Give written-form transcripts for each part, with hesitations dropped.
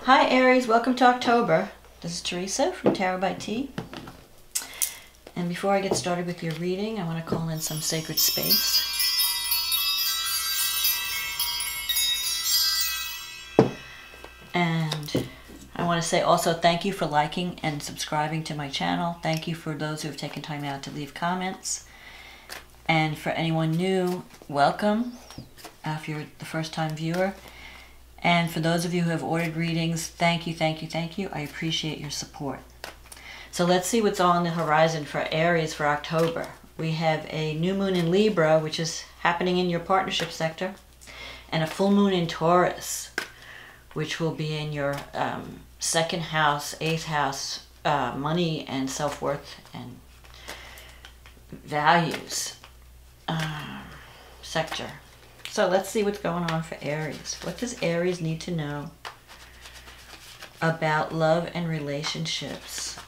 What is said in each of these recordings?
Hi Aries, welcome to October. This is Teresa from Tarot by T. And before I get started with your reading, I want to call in some sacred space. And I want to say also thank you for liking and subscribing to my channel. Thank you for those who have taken time out to leave comments. And for anyone new, welcome if you're the first time viewer. And for those of you who have ordered readings, thank you, thank you, thank you. I appreciate your support. So let's see what's on the horizon for Aries for October. We have a new moon in Libra, which is happening in your partnership sector, and a full moon in Taurus, which will be in your second house, eighth house, money and self-worth and values sector. So let's see what's going on for Aries. What does Aries need to know about love and relationships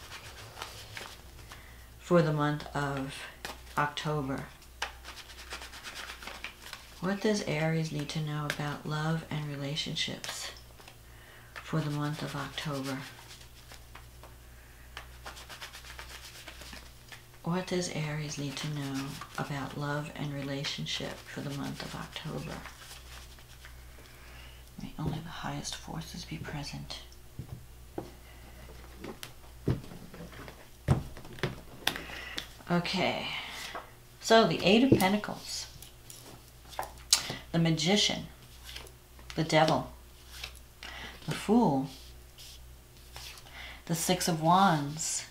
for the month of October? What does Aries need to know about love and relationships for the month of October? What does Aries need to know about love and relationship for the month of October? May only the highest forces be present. Okay, so the Eight of Pentacles, the Magician, the Devil, the Fool, the Six of Wands,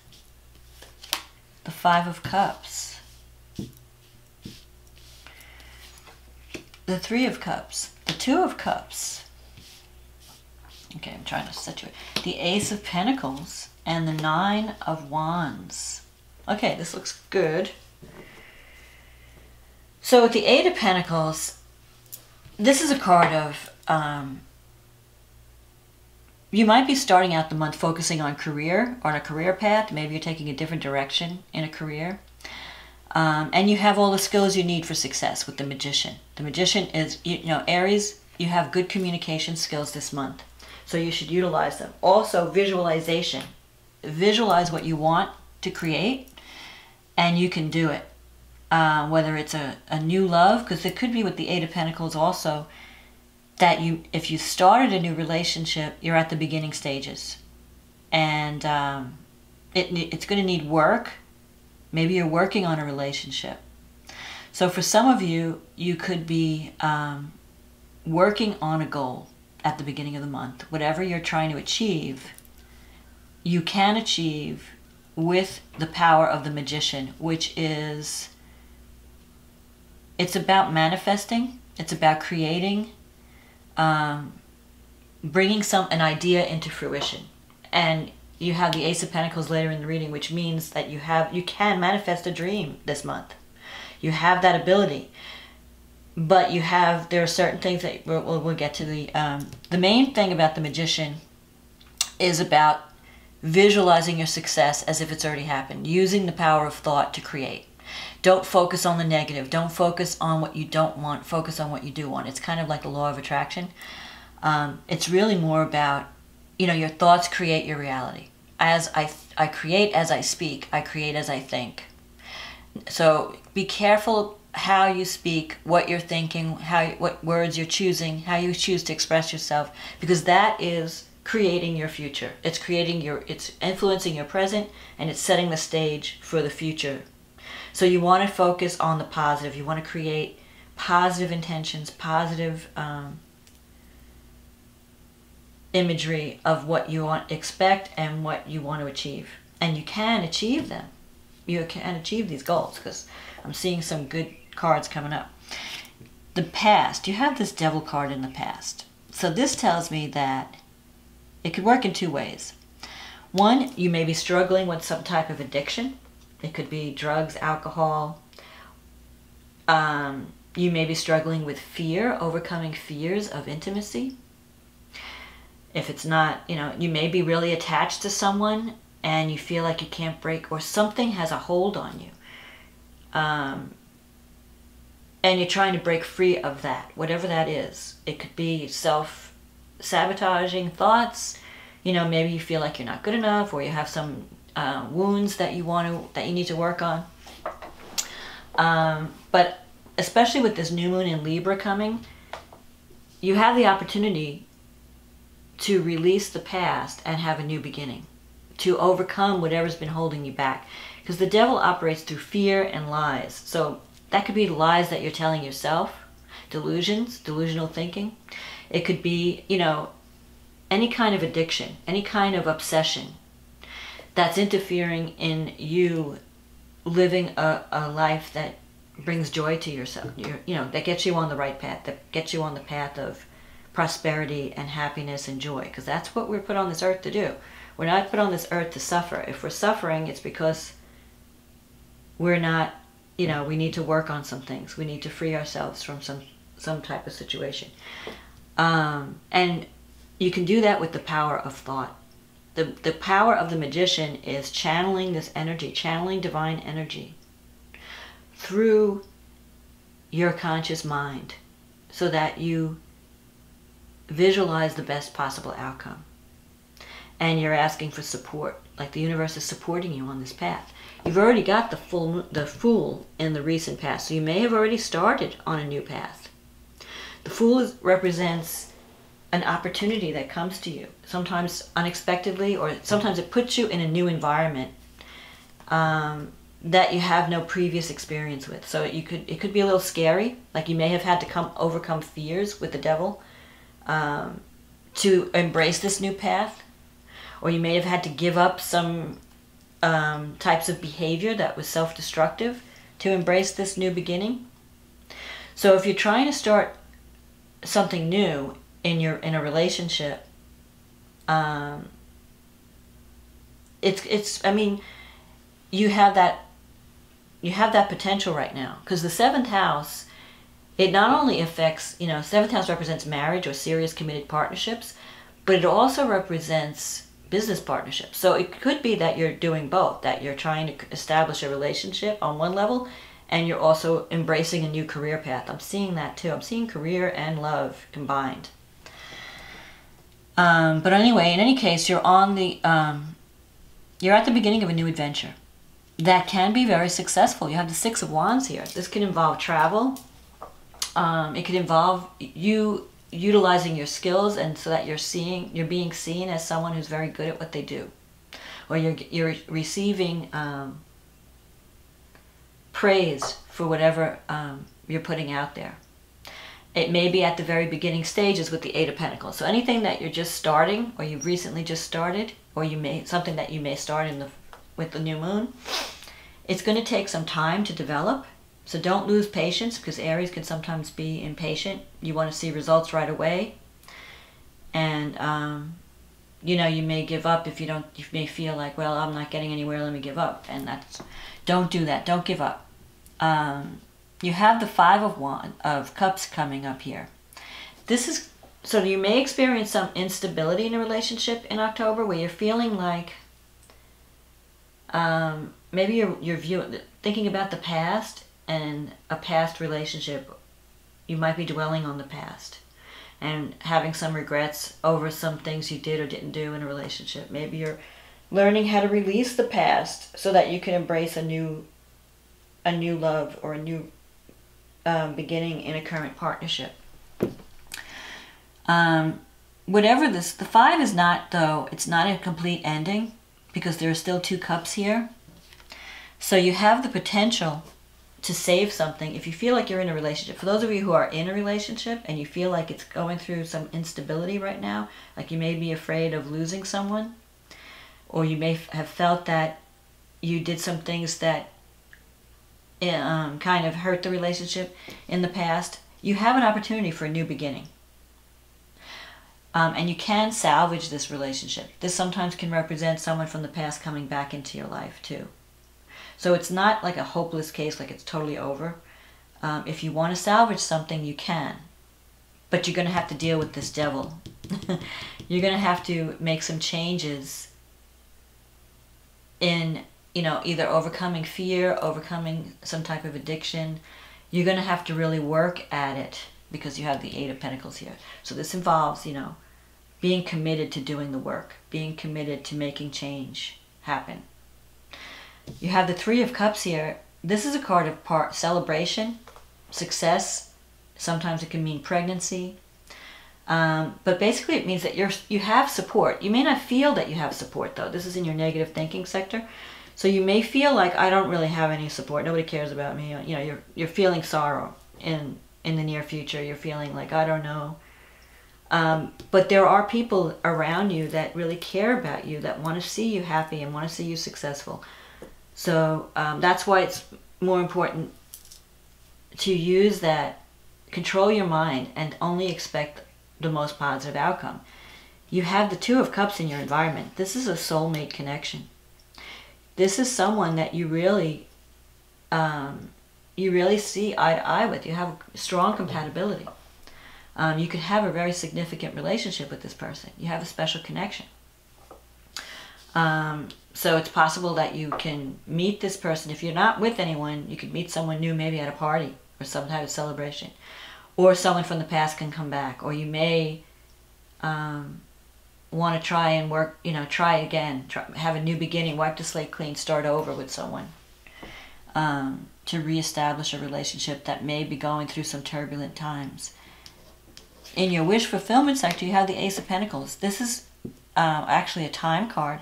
the Five of Cups, the Three of Cups, the Two of Cups. Okay, I'm trying to set you. The Ace of Pentacles and the Nine of Wands. Okay, this looks good. So with the Eight of Pentacles, this is a card of you might be starting out the month focusing on career, on a career path. Maybe you're taking a different direction in a career. And you have all the skills you need for success with the Magician. The Magician is, you know, Aries, you have good communication skills this month. So you should utilize them. Also, visualization. Visualize what you want to create, and you can do it. Whether it's a new love, because it could be with the Eight of Pentacles also, that if you started a new relationship, you're at the beginning stages. And it's going to need work. Maybe you're working on a relationship. So for some of you, you could be working on a goal at the beginning of the month. Whatever you're trying to achieve, you can achieve with the power of the Magician, which is, it's about manifesting, it's about creating, bringing an idea into fruition. And you have the Ace of Pentacles later in the reading, which means that you can manifest a dream this month. You have that ability, but there are certain things that we'll get to. The main thing about the Magician is about visualizing your success as if it's already happened, using the power of thought to create. Don't focus on the negative. Don't focus on what you don't want. Focus on what you do want. It's kind of like the law of attraction. It's really more about, you know, your thoughts create your reality. As I create as I speak, I create as I think. So be careful how you speak, what you're thinking, what words you're choosing, how you choose to express yourself, because that is creating your future. It's influencing your present, and it's setting the stage for the future. So you want to focus on the positive. You want to create positive intentions, positive imagery of what you expect and what you want to achieve. And you can achieve them. You can achieve these goals, because I'm seeing some good cards coming up. The past. You have this Devil card in the past. So this tells me that it could work in two ways. One, you may be struggling with some type of addiction. It could be drugs, alcohol. You may be struggling with fear, overcoming fears of intimacy. If it's not, you know, you may be really attached to someone and you feel like you can't break, or something has a hold on you. And you're trying to break free of that, whatever that is. It could be self-sabotaging thoughts. You know, maybe you feel like you're not good enough, or you have some wounds that you need to work on. But especially with this new moon in Libra coming, you have the opportunity to release the past and have a new beginning, to overcome whatever's been holding you back. Because the devil operates through fear and lies. So that could be the lies that you're telling yourself, delusions, delusional thinking. It could be, you know, any kind of addiction, any kind of obsession that's interfering in you living a life that brings joy to yourself, you know, that gets you on the right path, that gets you on the path of prosperity and happiness and joy. Because that's what we're put on this earth to do. We're not put on this earth to suffer. If we're suffering, it's because we're not, you know, we need to work on some things. We need to free ourselves from some type of situation. And you can do that with the power of thought. The power of the magician is channeling this energy, channeling divine energy through your conscious mind so that you visualize the best possible outcome. And you're asking for support, like the universe is supporting you on this path. You've already got the Fool in the recent past, so you may have already started on a new path. The Fool represents an opportunity that comes to you, sometimes unexpectedly, or sometimes it puts you in a new environment that you have no previous experience with. So it could be a little scary, like you may have had to overcome fears with the devil to embrace this new path, or you may have had to give up some types of behavior that was self-destructive to embrace this new beginning. So if you're trying to start something new in a relationship, I mean, you have that potential right now, because the 7th house, it not only affects, you know, 7th house represents marriage or serious committed partnerships, but it also represents business partnerships. So it could be that you're doing both, that you're trying to establish a relationship on one level, and you're also embracing a new career path. I'm seeing that too. I'm seeing career and love combined. But anyway, in any case, you're on the you're at the beginning of a new adventure that can be very successful. You have the 6 of Wands here. This can involve travel. It could involve you utilizing your skills, and so that you're being seen as someone who's very good at what they do, or you're receiving praise for whatever you're putting out there. It may be at the very beginning stages with the 8 of Pentacles. So anything that you're just starting, or you've recently just started, or something that you may start with the new moon, it's going to take some time to develop. So don't lose patience, because Aries can sometimes be impatient. You want to see results right away. And, you know, you may give up if you don't. You may feel like, well, I'm not getting anywhere, let me give up. And don't do that. Don't give up. You have the 5 of Cups coming up here. So you may experience some instability in a relationship in October, where you're feeling like maybe you're thinking about the past and a past relationship. You might be dwelling on the past and having some regrets over some things you did or didn't do in a relationship. Maybe you're learning how to release the past so that you can embrace a new love or a new beginning in a current partnership. Whatever the 5 is not, though, it's not a complete ending, because there are still 2 cups here. So you have the potential to save something if you feel like you're in a relationship. For those of you who are in a relationship and you feel like it's going through some instability right now, like you may be afraid of losing someone, or you may have felt that you did some things that kind of hurt the relationship in the past, you have an opportunity for a new beginning. And you can salvage this relationship. This sometimes can represent someone from the past coming back into your life too. So it's not like a hopeless case, like it's totally over. If you want to salvage something, you can. But you're going to have to deal with this devil. You're going to have to make some changes in, you know, either overcoming fear, overcoming some type of addiction. You're going to have to really work at it, because you have the 8 of Pentacles here. So this involves, you know, being committed to doing the work, being committed to making change happen. You have the Three of Cups here. This is a card of celebration, success. Sometimes it can mean pregnancy. But basically it means that you have support. You may not feel that you have support, though. This is in your negative thinking sector. So you may feel like, I don't really have any support. Nobody cares about me. You know, you're feeling sorrow in the near future. You're feeling like, I don't know. But there are people around you that really care about you, that want to see you happy and want to see you successful. So that's why it's more important to use that, control your mind, and only expect the most positive outcome. You have the Two of Cups in your environment. This is a soulmate connection. This is someone that you really see eye to eye with. You have strong compatibility. You could have a very significant relationship with this person. You have a special connection. So it's possible that you can meet this person. If you're not with anyone, you could meet someone new, maybe at a party or some type of celebration. Or someone from the past can come back. Or you may want to try and work, try again. Have a new beginning, wipe the slate clean, start over with someone. To reestablish a relationship that may be going through some turbulent times. In your wish fulfillment sector, you have the Ace of Pentacles. This is actually a time card.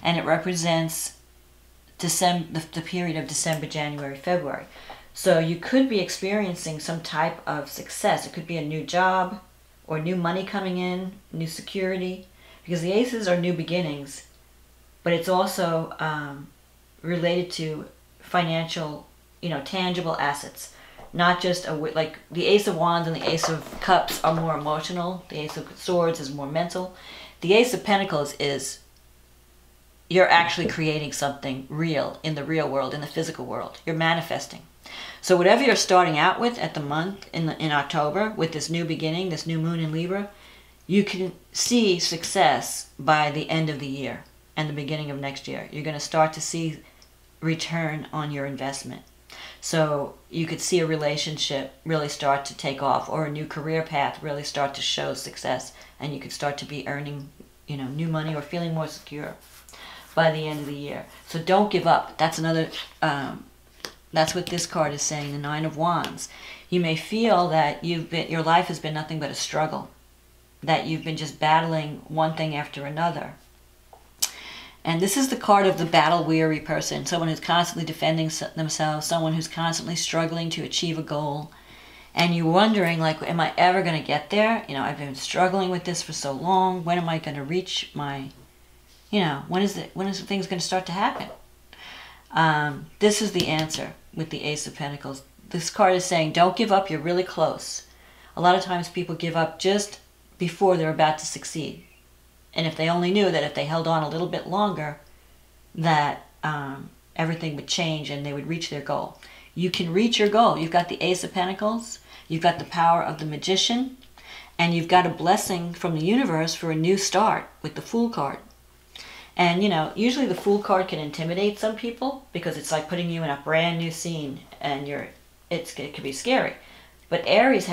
And it represents the period of December, January, February. So you could be experiencing some type of success. It could be a new job or new money coming in, new security. Because the aces are new beginnings. But it's also related to financial, tangible assets. Not just, like the Ace of Wands and the Ace of Cups are more emotional. The Ace of Swords is more mental. The Ace of Pentacles is you're actually creating something real in the real world, in the physical world. You're manifesting. So whatever you're starting out with at the month in October, with this new beginning, this new moon in Libra, you can see success by the end of the year and the beginning of next year. You're going to start to see return on your investment. So you could see a relationship really start to take off, or a new career path really start to show success, and you could start to be earning, new money or feeling more secure by the end of the year. So don't give up. That's another, that's what this card is saying, the Nine of Wands. You may feel that your life has been nothing but a struggle, that you've been just battling one thing after another. And this is the card of the battle-weary person, someone who's constantly defending themselves, someone who's constantly struggling to achieve a goal. And you're wondering, like, am I ever going to get there? I've been struggling with this for so long. When am I going to reach my, when is the things going to start to happen? This is the answer with the Ace of Pentacles. This card is saying, don't give up, you're really close. A lot of times people give up just before they're about to succeed. And if they only knew that if they held on a little bit longer, that everything would change and they would reach their goal. You can reach your goal. You've got the Ace of Pentacles, you've got the power of the Magician, and you've got a blessing from the universe for a new start with the Fool card. And, usually the Fool card can intimidate some people because it's like putting you in a brand new scene and it can be scary. But Aries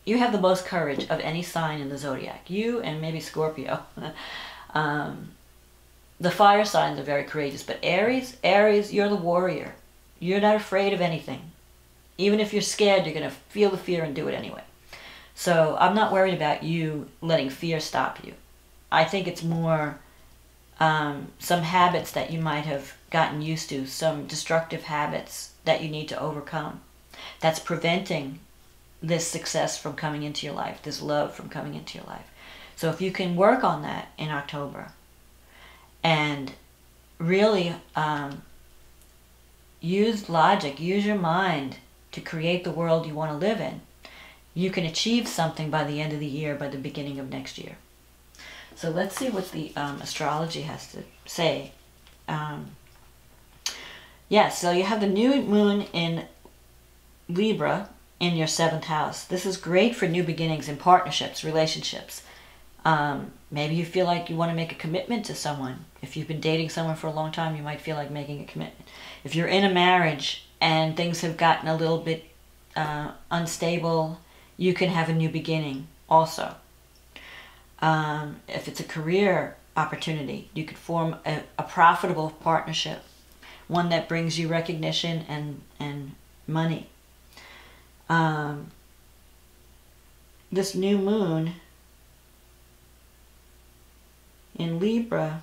you have the most courage of any sign in the zodiac. You and maybe Scorpio. The fire signs are very courageous. But Aries, you're the warrior. You're not afraid of anything. Even if you're scared, you're going to feel the fear and do it anyway. So I'm not worried about you letting fear stop you. I think it's more some habits that you might have gotten used to, some destructive habits that you need to overcome. That's preventing this success from coming into your life, this love from coming into your life. So if you can work on that in October and really use logic, use your mind to create the world you want to live in, you can achieve something by the end of the year, by the beginning of next year. So let's see what the astrology has to say. Yes, so you have the new moon in Libra in your 7th house. This is great for new beginnings in partnerships, relationships. Maybe you feel like you want to make a commitment to someone. If you've been dating someone for a long time, you might feel like making a commitment. If you're in a marriage and things have gotten a little bit unstable, you can have a new beginning also. If it's a career opportunity, you could form a profitable partnership, one that brings you recognition and money. This new moon in Libra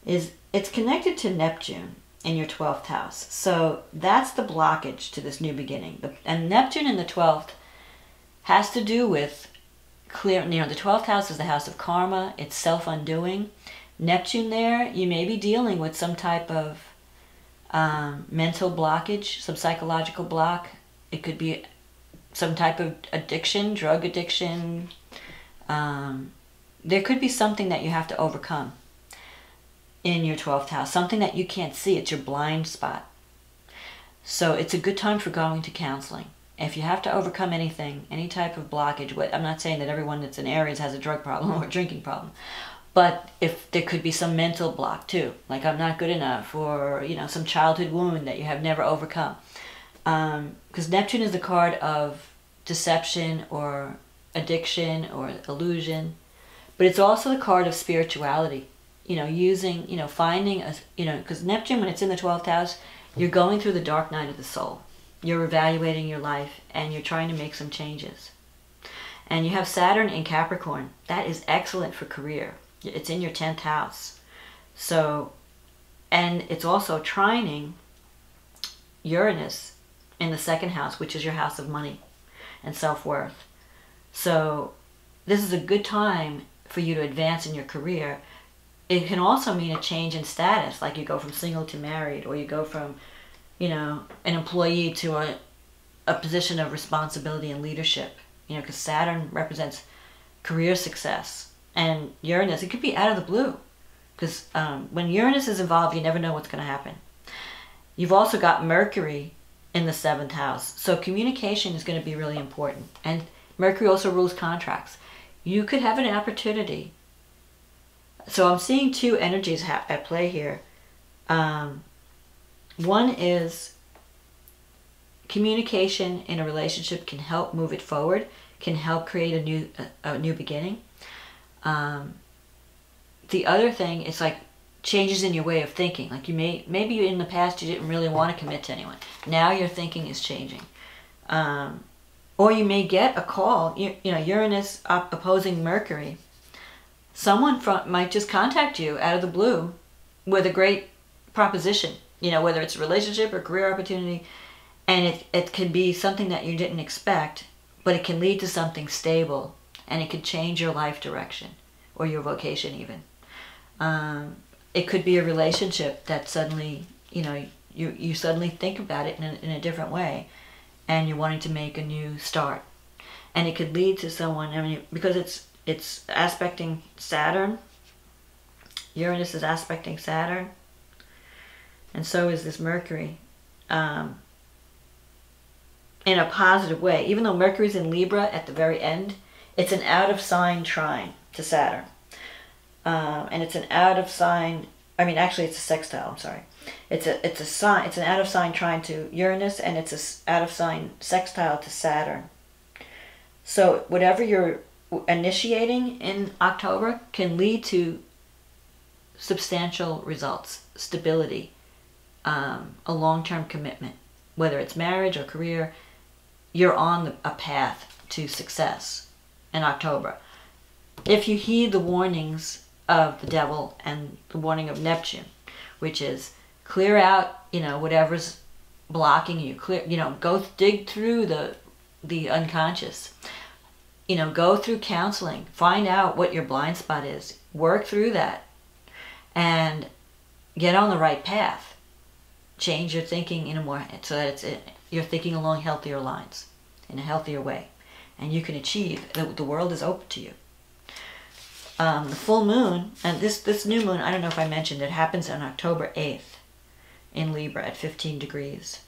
it's connected to Neptune in your 12th house. So that's the blockage to this new beginning. And Neptune in the 12th has to do with clear, the 12th house is the house of karma. It's self-undoing. Neptune there, you may be dealing with some type of mental blockage, some psychological block. It could be some type of addiction, drug addiction. There could be something that you have to overcome in your 12th house, something that you can't see. It's your blind spot. So it's a good time for going to counseling. If you have to overcome anything, any type of blockage, I'm not saying that everyone that's in Aries has a drug problem or a drinking problem, but if there could be some mental block too, like I'm not good enough, or some childhood wound that you have never overcome. Because Neptune is the card of deception or addiction or illusion, but it's also the card of spirituality. Finding because Neptune, when it's in the 12th house, you're going through the dark night of the soul. You're evaluating your life and you're trying to make some changes. And you have Saturn in Capricorn. That is excellent for career. It's in your 10th house. So, and it's also trining Uranus in the 2nd house, which is your house of money and self-worth. So this is a good time for you to advance in your career. It can also mean a change in status, like you go from single to married, or you go from, an employee to a position of responsibility and leadership. Because Saturn represents career success. And Uranus, it could be out of the blue. Because when Uranus is involved, you never know what's going to happen. You've also got Mercury in the 7th house. So communication is going to be really important. And Mercury also rules contracts. You could have an opportunity. So I'm seeing two energies at play here. One is communication in a relationship can help move it forward, can help create a new beginning. The other thing is like changes in your way of thinking. Like maybe in the past you didn't really want to commit to anyone. Now your thinking is changing. Or you may get a call, Uranus opposing Mercury. Someone might just contact you out of the blue with a great proposition, whether it's a relationship or career opportunity, and it can be something that you didn't expect, but it can lead to something stable, and it could change your life direction or your vocation even. It could be a relationship that suddenly, you suddenly think about it in a different way, and you're wanting to make a new start. And it could lead to someone, because it's aspecting Saturn. Uranus is aspecting Saturn. And so is this Mercury. In a positive way. Even though Mercury's in Libra at the very end, it's an out-of-sign trine to Saturn. And it's an out-of-sign... actually it's a sextile, I'm sorry. It's an out-of-sign trine to Uranus, and it's an out-of-sign sextile to Saturn. So whatever you're initiating in October can lead to substantial results, stability, a long-term commitment. Whether it's marriage or career, you're on a path to success in October. If you heed the warnings of the devil and the warning of Neptune, which is clear out, whatever's blocking you. Go dig through the unconscious. Go through counseling. Find out what your blind spot is. Work through that. And get on the right path. Change your thinking so that you're thinking along healthier lines, in a healthier way. And you can achieve, the world is open to you. The full moon, and this new moon, I don't know if I mentioned, it happens on October 8th in Libra at 15 degrees.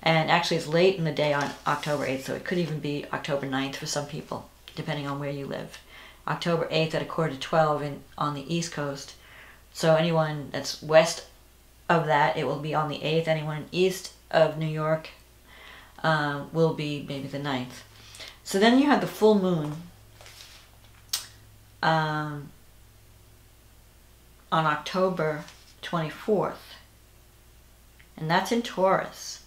And actually it's late in the day on October 8th, so it could even be October 9th for some people, depending on where you live. October 8th at 11:45 on the East Coast. So anyone that's west of that, it will be on the 8th. Anyone east of New York will be maybe the 9th. So then you have the full moon on October 24th. And that's in Taurus.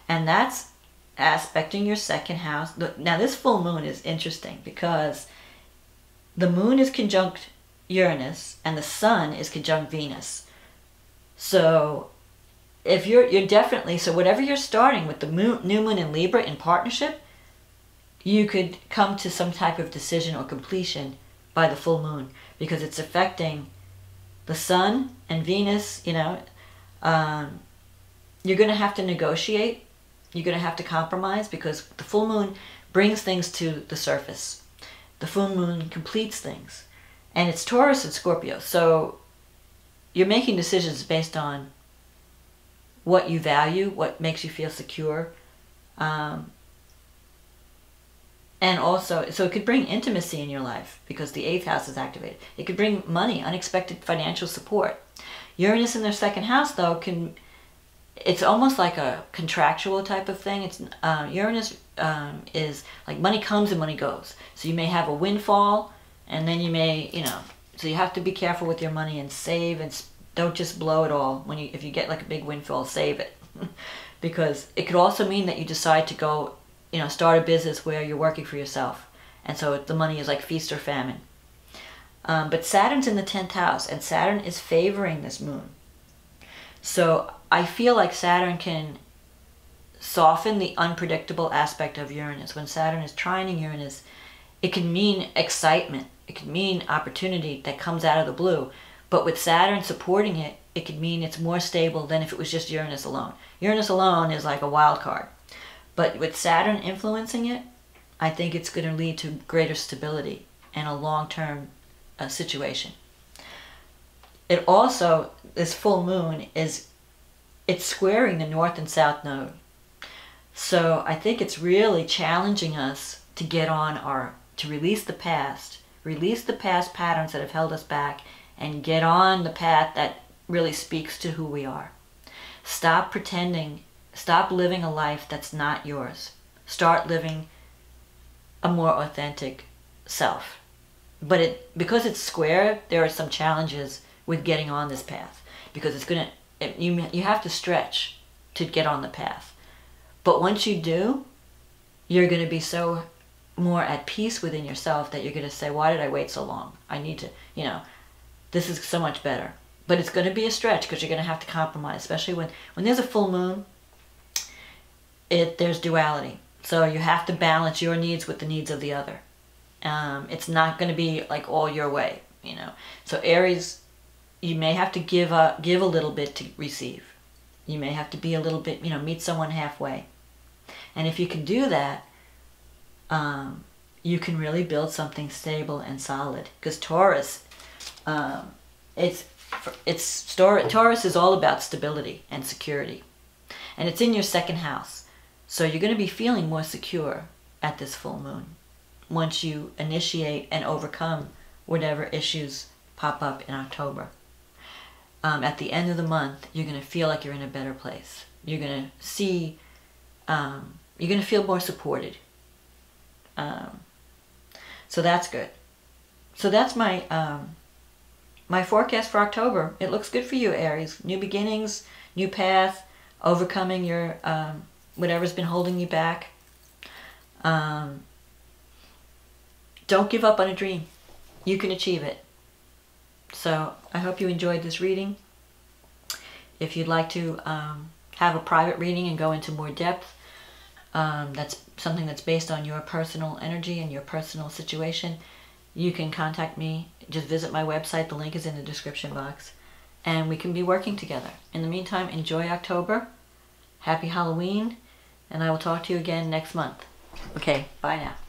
And that's aspecting your second house. Now this full moon is interesting because the moon is conjunct Uranus and the sun is conjunct Venus. So if you're definitely, so whatever you're starting with the new moon in Libra in partnership, you could come to some type of decision or completion by the full moon because it's affecting the sun and Venus. You know, you're going to have to negotiate. You're going to have to compromise because the full moon brings things to the surface. The full moon completes things. And it's Taurus and Scorpio. So you're making decisions based on what you value, what makes you feel secure. And also, so it could bring intimacy in your life because the 8th house is activated. It could bring money, unexpected financial support. Uranus in their second house, though, it's almost like a contractual type of thing. It's Uranus is like money comes and money goes. So you may have a windfall, and then you may, you know, so you have to be careful with your money and save, and don't just blow it all. If you get like a big windfall, save it. Because it could also mean that you decide to go, you know, start a business where you're working for yourself. And so the money is like feast or famine. But Saturn's in the 10th house, and Saturn is favoring this moon. So I feel like Saturn can soften the unpredictable aspect of Uranus. When Saturn is trining Uranus, it can mean excitement. It can mean opportunity that comes out of the blue. But with Saturn supporting it, it could mean it's more stable than if it was just Uranus alone. Uranus alone is like a wild card. But with Saturn influencing it, I think it's going to lead to greater stability and a long-term situation. It also, this full moon, it's squaring the north and south node. So I think it's really challenging us to get on to release the past patterns that have held us back, and get on the path that really speaks to who we are. Stop pretending, stop living a life that's not yours. Start living a more authentic self. But because it's square, there are some challenges with getting on this path, because you have to stretch to get on the path. But once you do, you're going to be so more at peace within yourself that you're going to say, why did I wait so long? I need to, you know, this is so much better. But it's going to be a stretch because you're going to have to compromise, especially when there's a full moon, there's duality. So you have to balance your needs with the needs of the other. It's not going to be like all your way, you know. So Aries, you may have to give a little bit to receive. You may have to be a little bit, you know, meet someone halfway. And if you can do that, you can really build something stable and solid. Because Taurus, Taurus is all about stability and security. And it's in your second house. So you're going to be feeling more secure at this full moon once you initiate and overcome whatever issues pop up in October. At the end of the month, you're going to feel like you're in a better place. You're going to see, you're going to feel more supported. So that's good. So that's my my forecast for October. It looks good for you, Aries. New beginnings, new path, overcoming your whatever's been holding you back. Don't give up on a dream. You can achieve it. So I hope you enjoyed this reading. If you'd like to have a private reading and go into more depth, that's something that's based on your personal energy and your personal situation, you can contact me. Just visit my website. The link is in the description box. And we can be working together. In the meantime, enjoy October. Happy Halloween. And I will talk to you again next month. Okay, bye now.